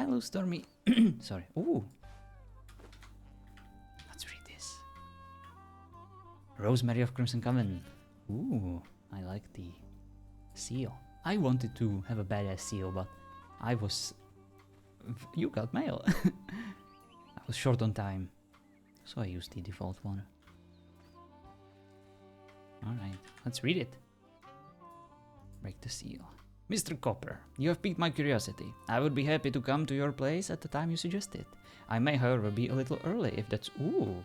Hello, Stormy. Sorry. Ooh. Let's read this. Rosemary of Crimson Coven. Ooh, I like the seal. I wanted to have a badass seal, but I was... You got mail. I was short on time, so I used the default one. Alright, let's read it. Break the seal. Mr. Copper, you have piqued my curiosity. I would be happy to come to your place at the time you suggested. I may, however, be a little early if that's... Ooh.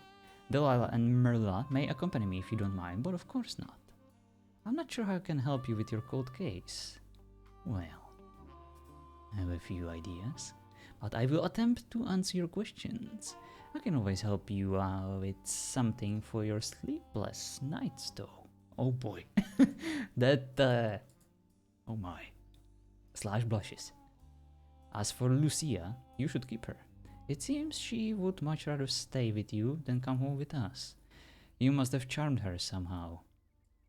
Delilah and Merla may accompany me if you don't mind, but of course not. I'm not sure how I can help you with your cold case. Well, I have a few ideas, but I will attempt to answer your questions. I can always help you with something for your sleepless nights, though. Oh boy. That, oh my. Slash blushes. As for Lucia, you should keep her. It seems she would much rather stay with you than come home with us. You must have charmed her somehow.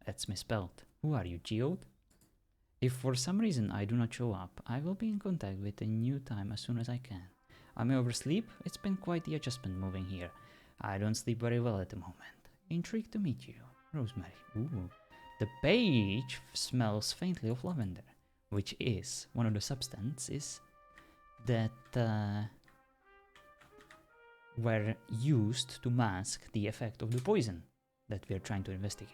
That's misspelled. Who are you, Geode? If for some reason I do not show up, I will be in contact with a new time as soon as I can. I may oversleep. It's been quite the adjustment moving here. I don't sleep very well at the moment. Intrigued to meet you, Rosemary. Ooh. The page smells faintly of lavender, which is one of the substances that were used to mask the effect of the poison that we are trying to investigate.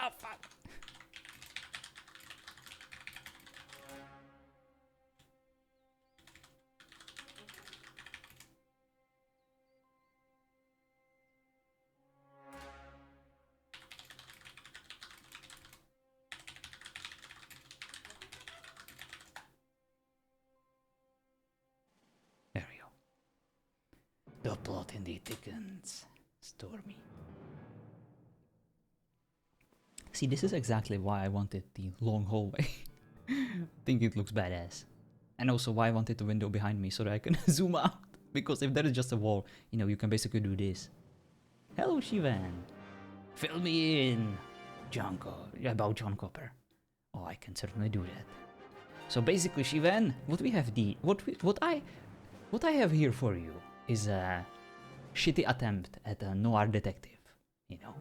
Oh, fuck. There we go. The plot indeed thickens. Stormy. See, this is exactly why I wanted the long hallway. I think it looks badass. And also why I wanted the window behind me so that I can zoom out. Because if there is just a wall, you know, you can basically do this. Hello, Shivan. Fill me in, about John Copper. Oh, I can certainly do that. So basically, Shivan, what I have here for you is a shitty attempt at a noir detective. You know,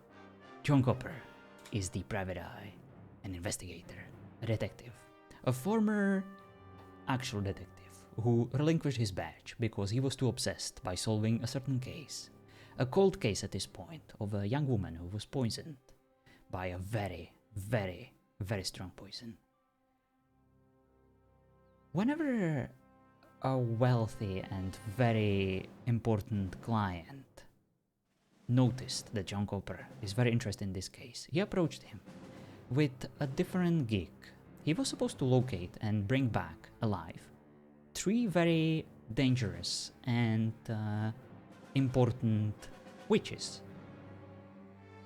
John Copper is the private eye, an investigator, a detective, a former actual detective who relinquished his badge because he was too obsessed by solving a certain case. A cold case at this point of a young woman who was poisoned by a very, very, very strong poison. Whenever a wealthy and very important client noticed that John Copper is very interested in this case, he approached him with a different gig. He was supposed to locate and bring back alive 3 very dangerous and important witches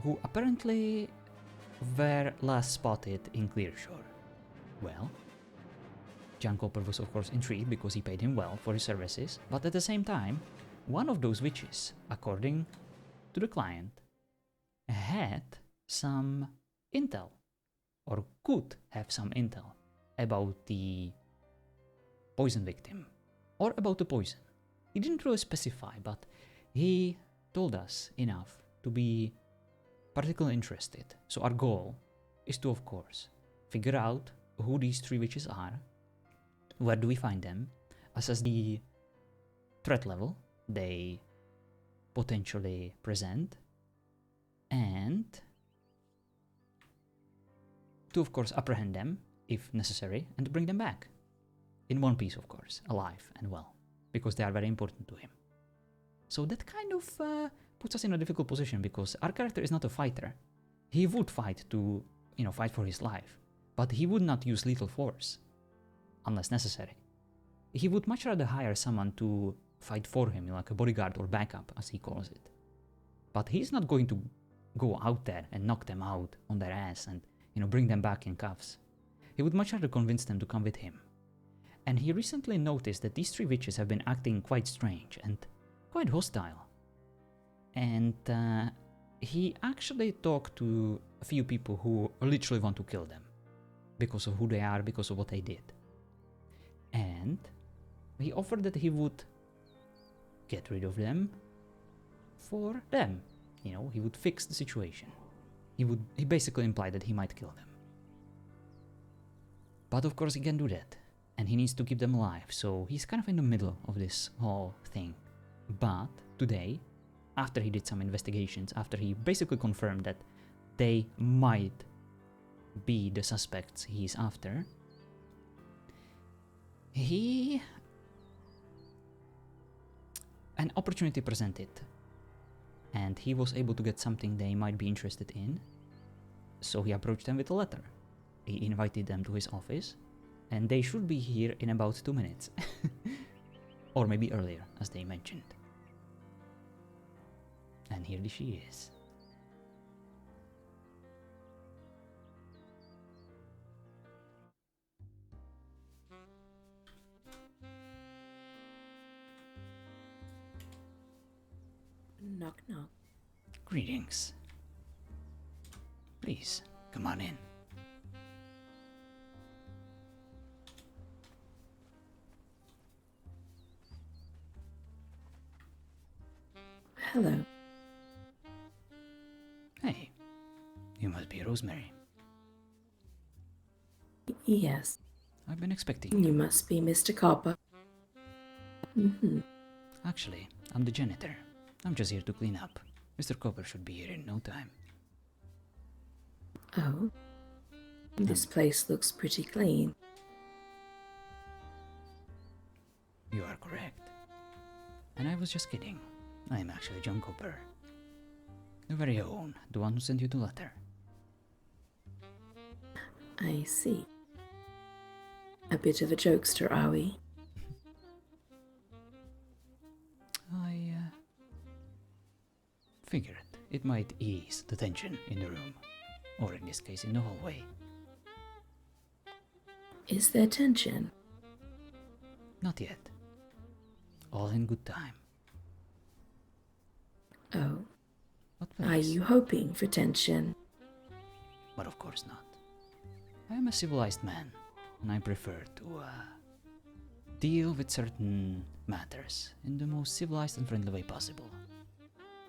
who apparently were last spotted in Clearshore. Well, John Copper was of course intrigued because he paid him well for his services, but at the same time, one of those witches, according to the client, had some intel, or could have some intel, about the poison victim, or about the poison. He didn't really specify, but he told us enough to be particularly interested. So our goal is to, of course, figure out who these 3 witches are, where do we find them, assess the threat level they potentially present, and to, of course, apprehend them if necessary and bring them back. In one piece, of course, alive and well, because they are very important to him. So that kind of puts us in a difficult position because our character is not a fighter. He would fight to, fight for his life, but he would not use lethal force unless necessary. He would much rather hire someone to fight for him, like a bodyguard or backup, as he calls it. But he's not going to go out there and knock them out on their ass and, bring them back in cuffs. He would much rather convince them to come with him. And he recently noticed that these three witches have been acting quite strange and quite hostile. And he actually talked to a few people who literally want to kill them because of who they are, because of what they did. And he offered that he would get rid of them for them. You know, he would fix the situation. He basically implied that he might kill them. But of course he can't do that. And he needs to keep them alive, so he's kind of in the middle of this whole thing. But today, after he did some investigations, after he basically confirmed that they might be the suspects he's after, an opportunity presented, and he was able to get something they might be interested in, so he approached them with a letter. He invited them to his office, and they should be here in about 2 minutes. Or maybe earlier, as they mentioned. And here she is. Knock, knock. Greetings. Please, come on in. Hello. Hey, you must be Rosemary. Yes. I've been expecting you. You must be Mr. Copper. Actually, I'm the janitor. I'm just here to clean up. Mr. Copper should be here in no time. Oh. This place looks pretty clean. You are correct. And I was just kidding. I am actually John Copper. The very own, the one who sent you the letter. I see. A bit of a jokester, are we? I figured it might ease the tension in the room, or in this case in the hallway. Is there tension? Not yet. All in good time. Oh. But Are please. you hoping for tension? But of course not. I am a civilized man, and I prefer to deal with certain matters in the most civilized and friendly way possible.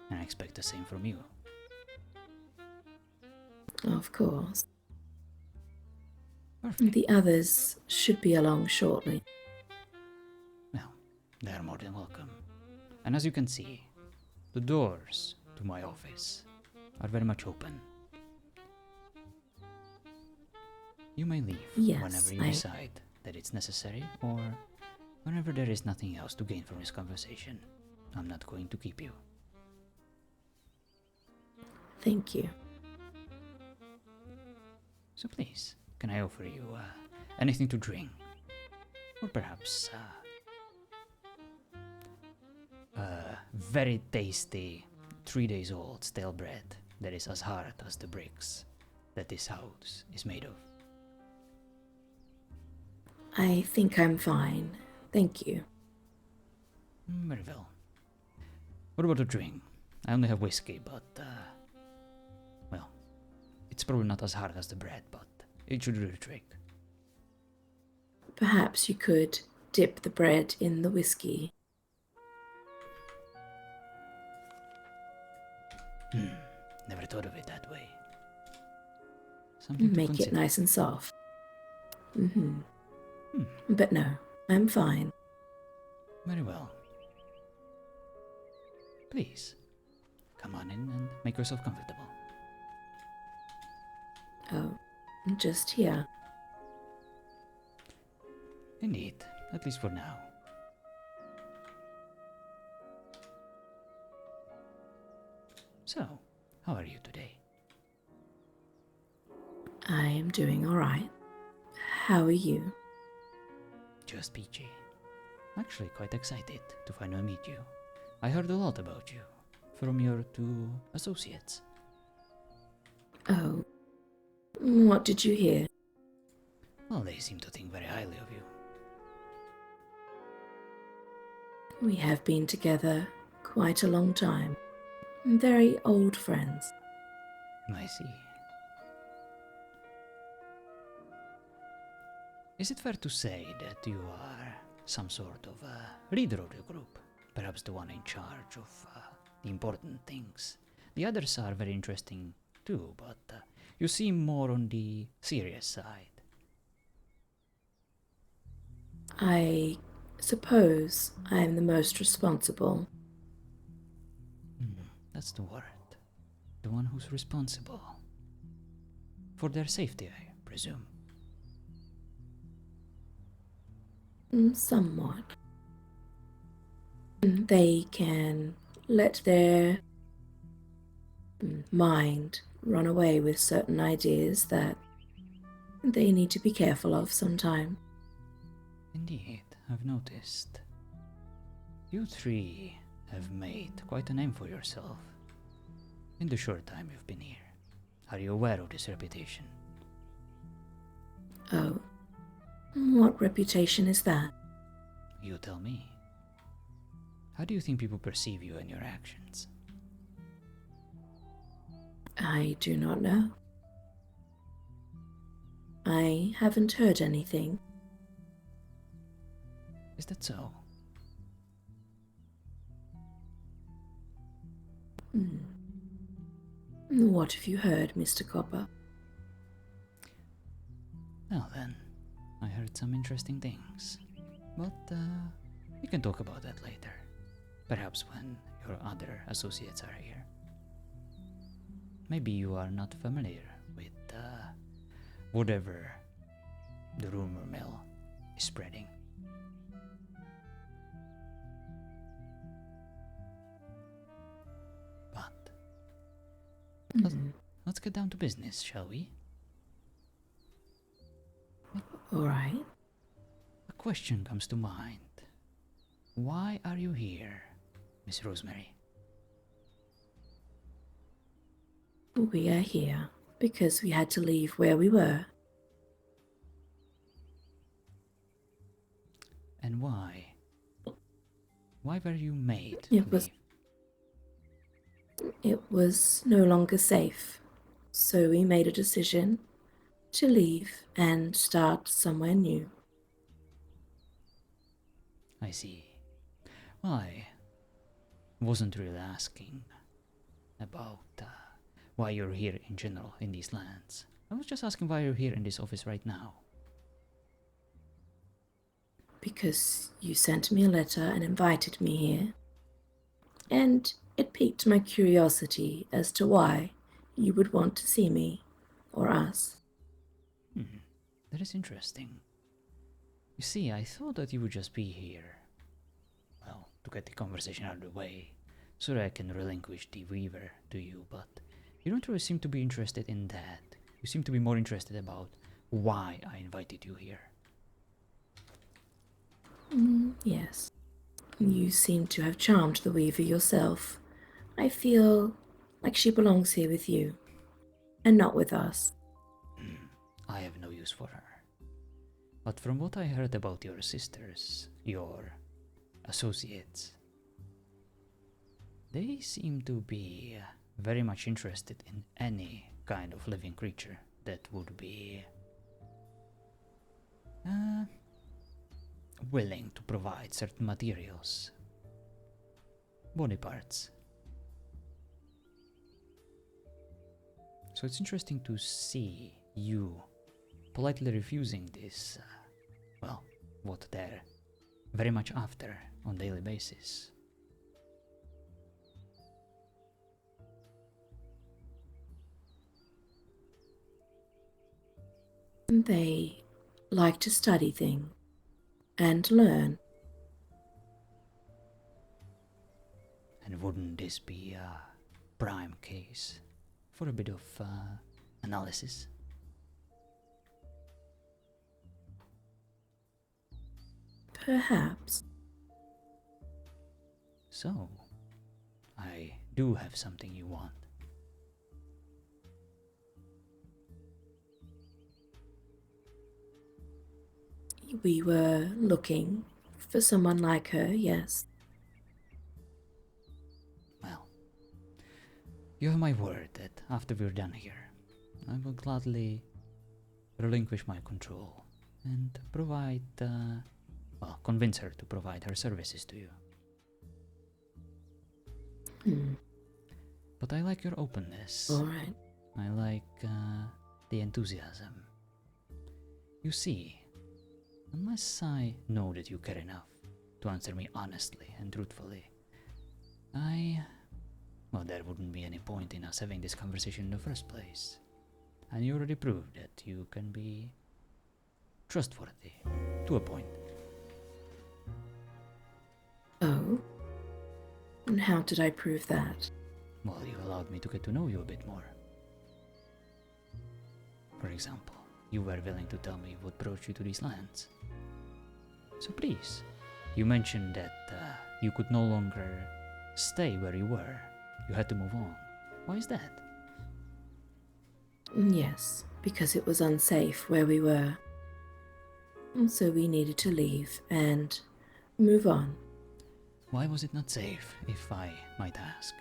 And I expect the same from you. Of course. Perfect. The others should be along shortly. Well, they are more than welcome. And as you can see, the doors to my office are very much open. You may leave Yes, whenever you decide that it's necessary, or whenever there is nothing else to gain from this conversation. I'm not going to keep you. Thank you. So please, can I offer you anything to drink? Or perhaps very tasty 3 days old stale bread that is as hard as the bricks that this house is made of. I think I'm fine. Thank you. Very well. What about a drink? I only have whiskey, but well, it's probably not as hard as the bread, but it should do the trick. Perhaps you could dip the bread in the whiskey. Never thought of it that way. Something to Make it consider. nice and soft. But no, I'm fine. Very well. Please, come on in and make yourself comfortable. Oh, just here. Indeed, at least for now. So, how are you today? I am doing all right. How are you? Just peachy. Actually quite excited to finally meet you. I heard a lot about you from your two associates. Oh, what did you hear? Well, they seem to think very highly of you. We have been together quite a long time. Very old friends. I see. Is it fair to say that you are some sort of a leader of the group? Perhaps the one in charge of the important things. The others are very interesting too, but you seem more on the serious side. I suppose I am the most responsible. That's the word. The one who's responsible. For their safety, I presume. Somewhat. They can let their mind run away with certain ideas that they need to be careful of sometimes. Indeed, I've noticed. You three have made quite a name for yourself in the short time you've been here. Are you aware of this reputation? Oh, what reputation is that? You tell me. How do you think people perceive you and your actions? I do not know. I haven't heard anything. Is that so? What have you heard, Mr. Copper? Well then, I heard some interesting things. But we can talk about that later. Perhaps when your other associates are here. Maybe you are not familiar with whatever the rumor mill is spreading. But let's get down to business, shall we? All right. A question comes to mind. Why are you here, Miss Rosemary? We are here because we had to leave where we were. And why? Why were you made to It was leave? it was no longer safe. So we made a decision to leave and start somewhere new. I see. Well, I wasn't really asking about why you're here in general in these lands. I was just asking why you're here in this office right now. Because you sent me a letter and invited me here. And it piqued my curiosity as to why you would want to see me or us. That is interesting. You see, I thought that you would just be here, well, to get the conversation out of the way, so that I can relinquish the Weaver to you, but you don't really seem to be interested in that. You seem to be more interested about why I invited you here. Yes. You seem to have charmed the Weaver yourself. I feel like she belongs here with you, and not with us. I have no use for her. But from what I heard about your sisters, your associates, they seem to be very much interested in any kind of living creature that would be willing to provide certain materials, body parts. So it's interesting to see you politely refusing this, well, what they're very much after on a daily basis. They like to study things and learn. And wouldn't this be a prime case for a bit of analysis? Perhaps. So, I do have something you want. We were looking for someone like her, yes. You have my word that after we're done here, I will gladly relinquish my control and provide, convince her to provide her services to you. But I like your openness. All right. I like the enthusiasm. You see, unless I know that you care enough to answer me honestly and truthfully, there wouldn't be any point in us having this conversation in the first place. And you already proved that you can be trustworthy, to a point. Oh? And how did I prove that? Well, you allowed me to get to know you a bit more. For example, you were willing to tell me what brought you to these lands. So please, you mentioned that you could no longer stay where you were. You had to move on. Why is that? Yes, because it was unsafe where we were. And so we needed to leave and move on. Why was it not safe, if I might ask?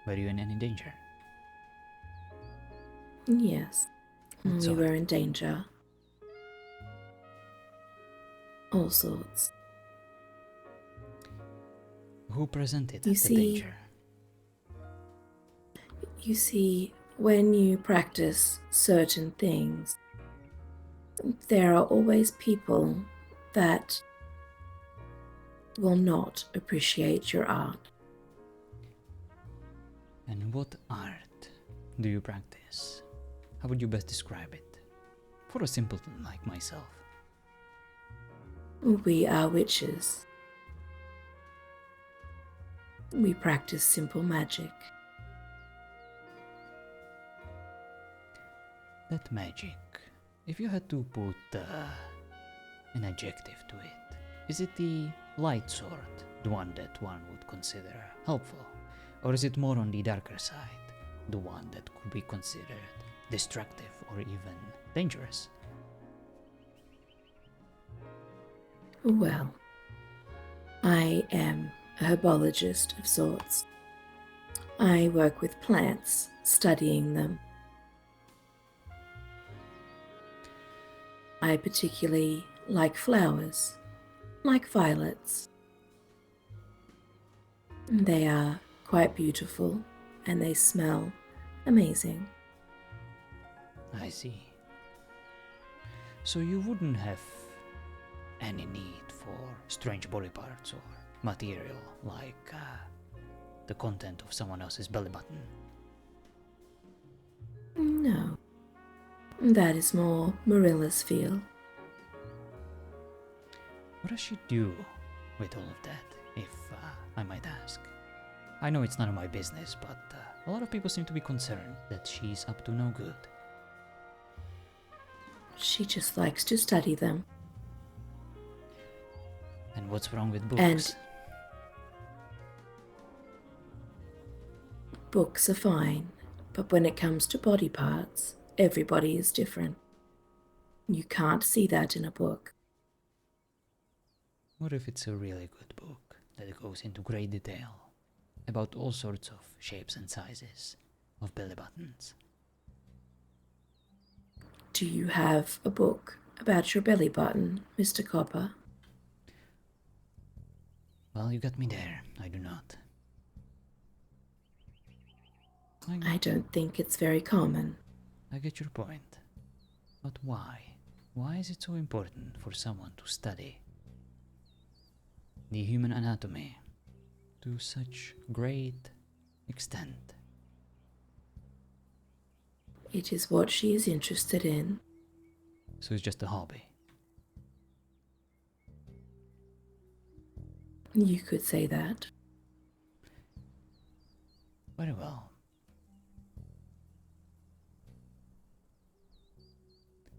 Were you in any danger? Yes, we Sorry. were in danger. All sorts. Who presented You the see- danger? You see, when you practice certain things, there are always people that will not appreciate your art. And what art do you practice? How would you best describe it? For a simpleton like myself. We are witches. We practice simple magic. That magic, if you had to put an adjective to it, is it the light sort, the one that one would consider helpful? Or is it more on the darker side, the one that could be considered destructive or even dangerous? Well, I am a herbologist of sorts. I work with plants, studying them. I particularly like flowers, like violets. They are quite beautiful and they smell amazing. I see. So you wouldn't have any need for strange body parts or material like the content of someone else's belly button. No, that is more Marilla's field. What does she do with all of that, if I might ask? I know it's none of my business, but a lot of people seem to be concerned that she's up to no good. She just likes to study them. And what's wrong with books? And books are fine, but when it comes to body parts, everybody is different. You can't see that in a book. What if it's a really good book that goes into great detail about all sorts of shapes and sizes of belly buttons? Do you have a book about your belly button, Mr. Copper? Well, you got me there. I do not. I don't think it's very common. I get your point. But why? Why is it so important for someone to study the human anatomy to such great extent? It is what she is interested in. So it's just a hobby. You could say that. Very well.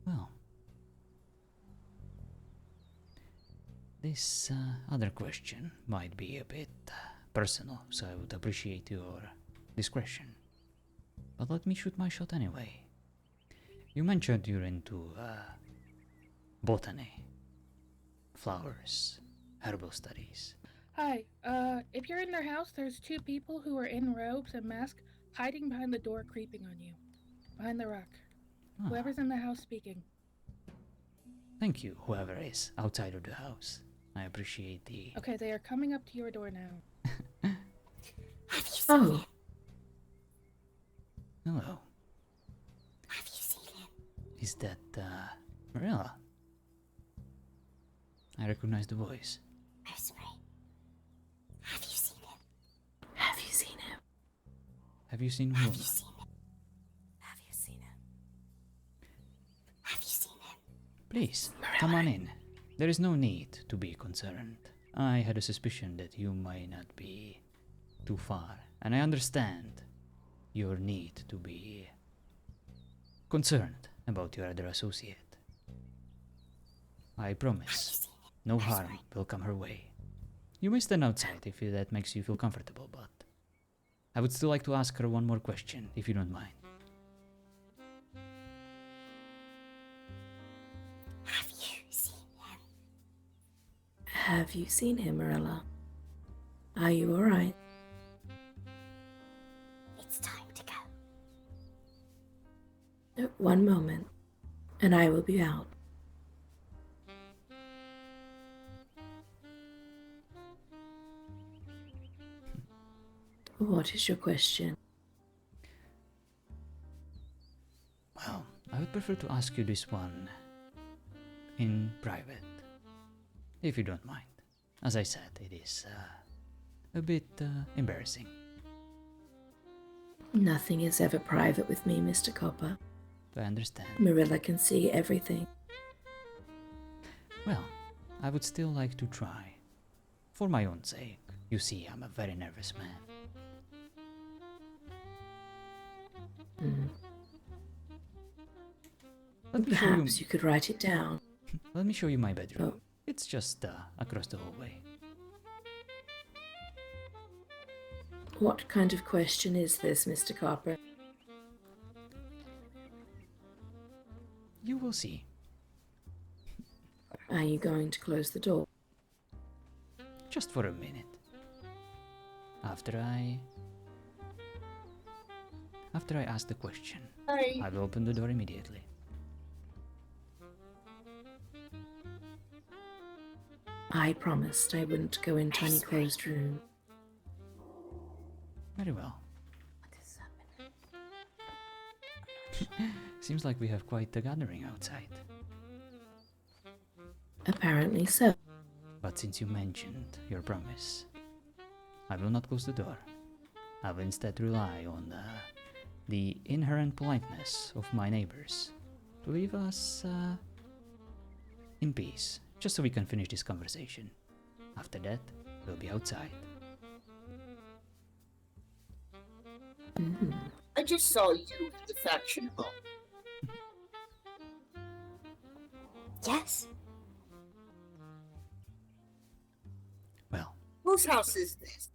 Well, this other question might be a bit personal, so I would appreciate your discretion. But let me shoot my shot anyway. You mentioned you're into botany, flowers, herbal studies. Hi, if you're in their house, there's two people who are in robes and masks Hiding behind the door, creeping on you. Behind the rock. Ah, Whoever's in the house speaking. thank you, whoever is outside of the house. I appreciate the... Okay, they are coming up to your door now. Have you seen Oh, him? Hello. Have you seen him? Is that, Marilla? I recognize the voice. Rosemary. Have you seen him? have you seen him? Have you seen whom? Have you seen him? Have you seen him? Have you seen him? Please, come on in. There is no need to be concerned. I had a suspicion that you might not be too far, and I understand your need to be concerned about your other associate. I promise no harm will come her way. You may stand outside if that makes you feel comfortable, but I would still like to ask her one more question, if you don't mind. Have you seen him? Have you seen him, Marilla? Are you alright? It's time to go. One moment, and I will be out. What is your question? Well, I would prefer to ask you this one in private, if you don't mind. As I said, it is a bit embarrassing. Nothing is ever private with me, Mr. Copper. I understand. Marilla can see everything. Well, I would still like to try. For my own sake. You see, I'm a very nervous man. Let me show you. Perhaps you could write it down. Let me show you my bedroom. Oh. It's just across the hallway. What kind of question is this, Mr. Copper? You will see. Are you going to close the door? Just for a minute. After I ask the question, Hi. I will open the door immediately. I promised I wouldn't go into any closed room. Very well. What is happening? Seems like we have quite a gathering outside. Apparently so. But since you mentioned your promise, I will not close the door. I will instead rely on the inherent politeness of my neighbors to leave us in peace, just so we can finish this conversation. After that, we'll be outside. I just saw you at the faction hall. Yes? Well, Whose house is this?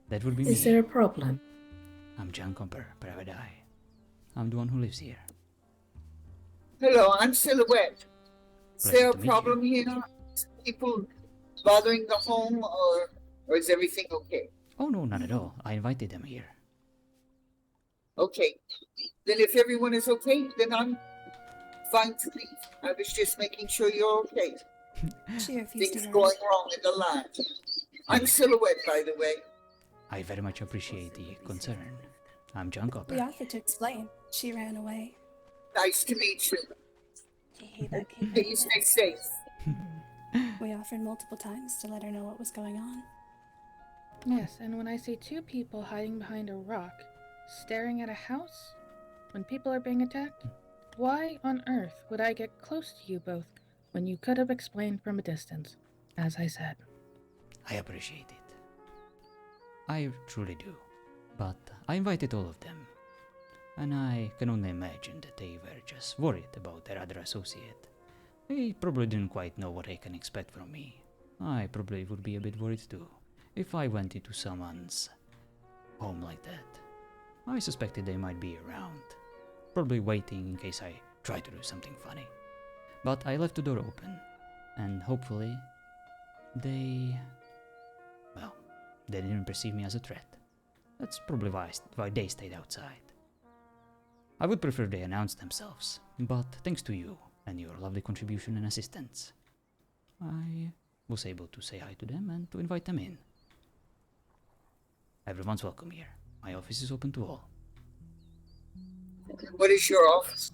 that would be Is me. there a problem? I'm John Comper, Private Eye. I'm the one who lives here. Hello, I'm Silhouette. Is Pleasure there a to meet you. problem here? People bothering the home, or is everything okay? Oh no, not at all. I invited them here. Okay. Then if everyone is okay, then I'm fine to leave. I was just making sure you're okay. She refused Things to going wrong in the land. I'm Silhouette, by the way. I very much appreciate the concern. I'm John Copper. We offered to explain. She ran away. Nice to meet you. We Please stay safe. offered multiple times to let her know what was going on. Yes, and when I see two people hiding behind a rock, staring at a house, when people are being attacked, why on earth would I get close to you both when you could have explained from a distance, as I said? I appreciate it. I truly do. But I invited all of them. And I can only imagine that they were just worried about their other associate. They probably didn't quite know what they can expect from me. I probably would be a bit worried too, if I went into someone's home like that. I suspected they might be around, probably waiting in case I try to do something funny. But I left the door open, and hopefully they... well, They didn't perceive me as a threat. That's probably why they stayed outside. I would prefer they announced themselves, but thanks to you and your lovely contribution and assistance, I was able to say hi to them and to invite them in. Everyone's welcome here. My office is open to all. What is your office?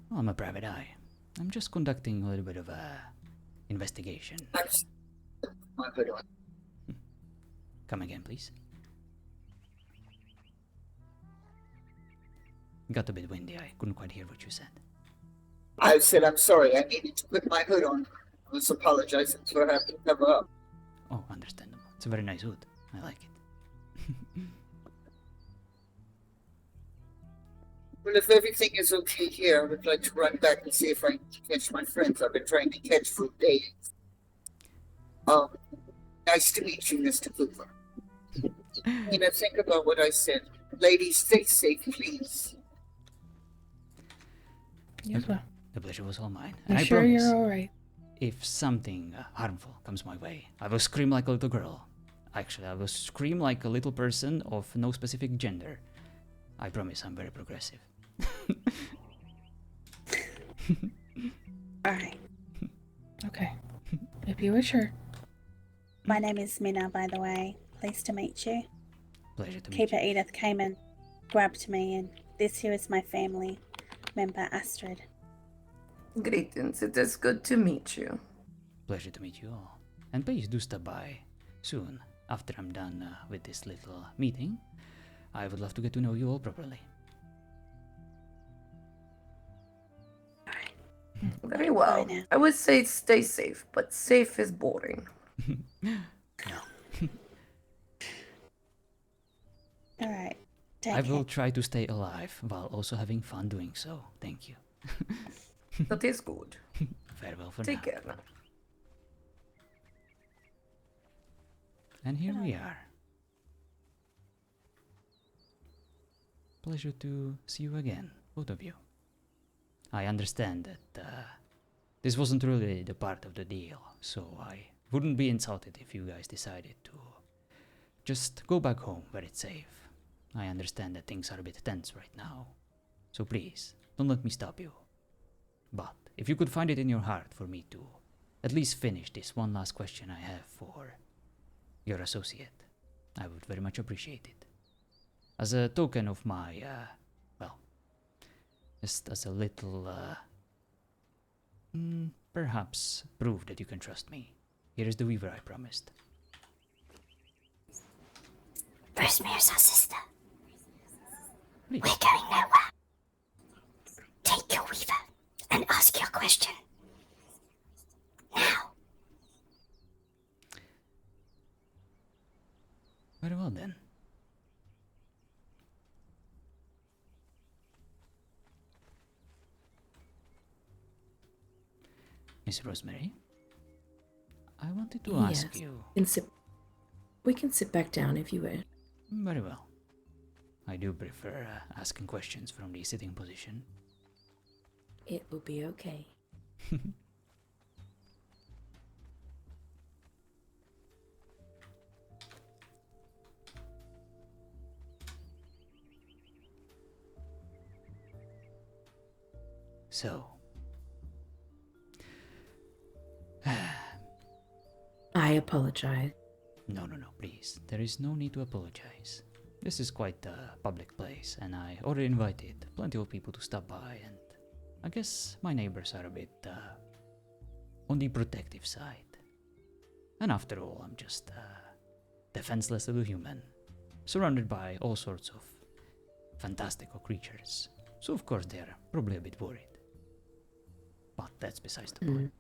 Well, I'm a private eye. I'm just conducting a little bit of a investigation. My hood on. Come again, please. Got a bit windy. I couldn't quite hear what you said. I said I'm sorry. I needed to put my hood on. I was apologizing for having to cover up. Oh, understandable. It's a very nice hood. I like it. Well, if everything is okay here, I would like to run back and see if I can catch my friends I've been trying to catch for days. Nice to meet you, Mr. Cooper. Think about what I said. Ladies, stay safe, please. You as well. The pleasure was all mine. I'm I sure promise, you're alright. if something harmful comes my way, I will scream like a little girl. Actually, I will scream like a little person of no specific gender. I promise I'm very progressive. Alright. Okay. If you were sure. My name is Minna, by the way. Pleased to meet you. Pleasure to meet Keeper you. Edith came and grabbed me, and this here is my family member, Astrid. Greetings, it is good to meet you. Pleasure to meet you all. And please do stop by soon, after I'm done with this little meeting. I would love to get to know you all properly. Very well. Bye now. I would say stay safe, but safe is boring. Alright. Take I care. will try to stay alive while also having fun doing so. Thank you. That is good. Farewell for Take now. care now. And here we are. Pleasure to see you again, both of you. I understand that this wasn't really the part of the deal, so I wouldn't be insulted if you guys decided to just go back home where it's safe. I understand that things are a bit tense right now, so please, don't let me stop you. But if you could find it in your heart for me to at least finish this one last question I have for your associate, I would very much appreciate it. As a token of my, just as a little, perhaps prove that you can trust me. Here is the weaver I promised. Rosemary's our sister. Please. We're going nowhere. Take your weaver and ask your question. Now. Very well then. Miss Rosemary, I wanted to ask Yes. you. We can sit back down if you wish. Very well. I do prefer asking questions from the sitting position. It will be okay. So, I apologize. no, please. There is no need to apologize. This is quite a public place, and I already invited plenty of people to stop by, and I guess my neighbors are a bit on the protective side. And after all, I'm just a defenseless little human, surrounded by all sorts of fantastical creatures. So of course they're probably a bit worried. But that's besides the point.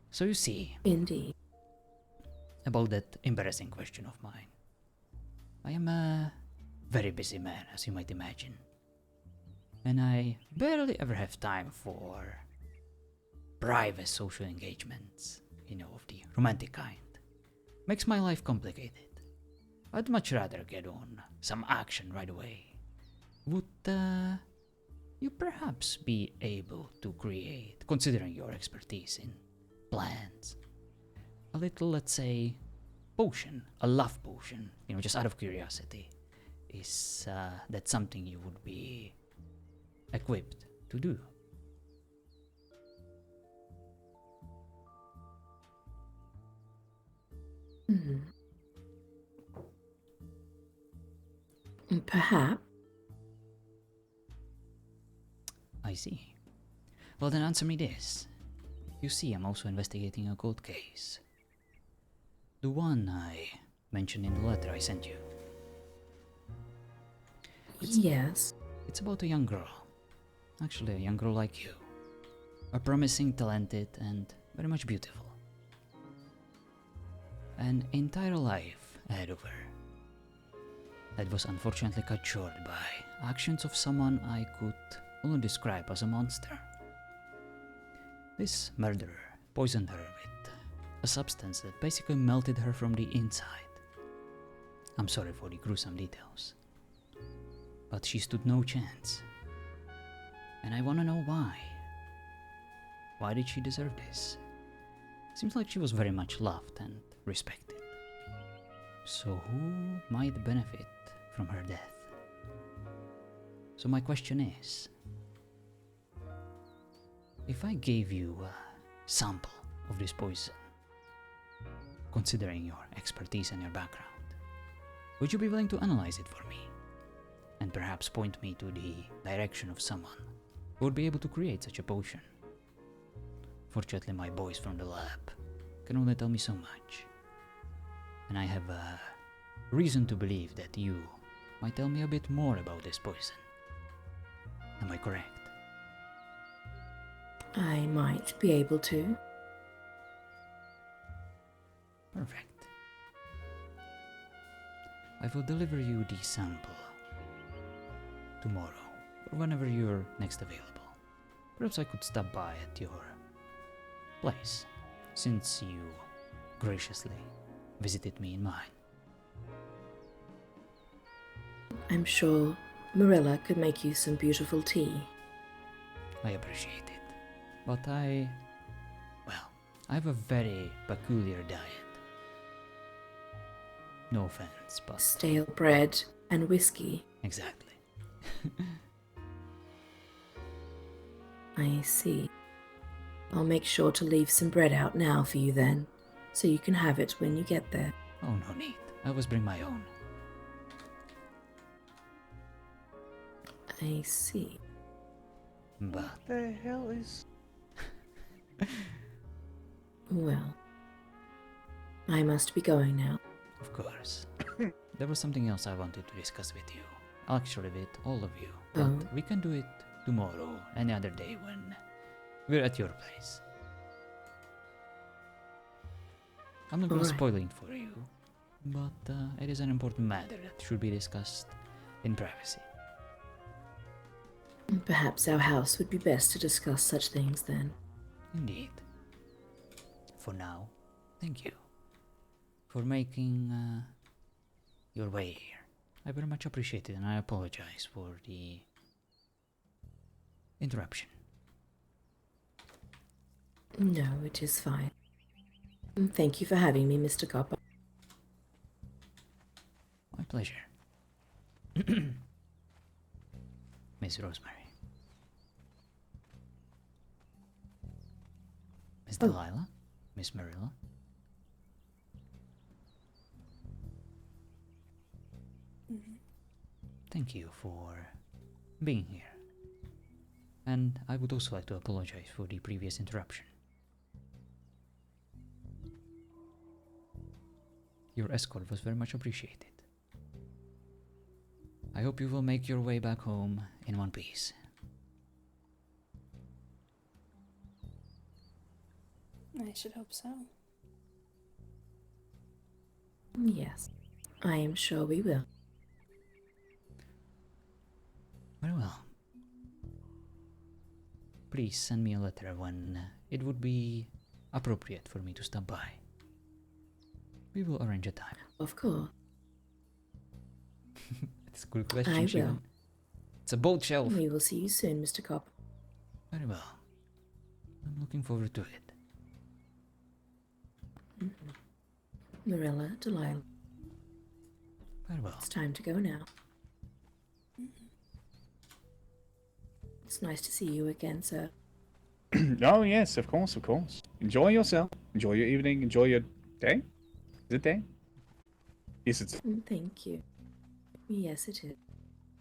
So you see, Indeed. about that embarrassing question of mine. I am a very busy man, as you might imagine. And I barely ever have time for private social engagements, of the romantic kind. Makes my life complicated. I'd much rather get on some action right away. Would you perhaps be able to create, considering your expertise in plans, a little, let's say, potion, a love potion, just out of curiosity, is that something you would be equipped to do? Perhaps. I see. Well, then answer me this. You see, I'm also investigating a cold case. The one I mentioned in the letter I sent you. Yes. It's about a young girl. Actually, a young girl like you. A promising, talented, and very much beautiful. An entire life ahead of her. That was unfortunately cut short by actions of someone I could only describe as a monster. This murderer poisoned her with a substance that basically melted her from the inside. I'm sorry for the gruesome details, but she stood no chance. And I want to know why. Why did she deserve this? Seems like she was very much loved and respected. So who might benefit from her death? So my question is, if I gave you a sample of this poison, considering your expertise and your background, would you be willing to analyze it for me? And perhaps point me to the direction of someone who would be able to create such a potion? Fortunately, my boys from the lab can only tell me so much. And I have a reason to believe that you might tell me a bit more about this poison. Am I correct? I might be able to. Perfect. I will deliver you the sample tomorrow, or whenever you're next available. Perhaps I could stop by at your place, since you graciously visited me in mine. I'm sure Marilla could make you some beautiful tea. I appreciate it. But I have a very peculiar diet. No offense, but... Stale bread and whiskey. Exactly. I see. I'll make sure to leave some bread out now for you then, so you can have it when you get there. Oh, no need. I always bring my own. I see. But... What the hell is... Well, I must be going now. Of course. There was something else I wanted to discuss with you. Actually, with all of you. But Oh. we can do it tomorrow, any other day when we're at your place. I'm not going to Alright. spoil it for you, but it is an important matter that should be discussed in privacy. Perhaps our house would be best to discuss such things then. Indeed. For now, thank you for making your way here. I very much appreciate it, and I apologize for the interruption. No, it is fine. Thank you for having me, Mr. Copper. My pleasure. Miss Rosemary. Miss Oh. Delilah? Miss Marilla? Thank you for being here. And I would also like to apologize for the previous interruption. Your escort was very much appreciated. I hope you will make your way back home in one piece. I should hope so. Yes, I am sure we will. Very well. Please send me a letter when it would be appropriate for me to stop by. We will arrange a time. Of course. It's a good question, I Shivan. will. It's a bold shelf. We will see you soon, Mr. Copper. Very well. I'm looking forward to it. Marilla, Delilah. Very well. It's time to go now. It's nice to see you again, sir. Oh, yes, of course, of course. Enjoy yourself. Enjoy your evening. Enjoy your day. Is it day? Yes, it's... Thank you. Yes, it is.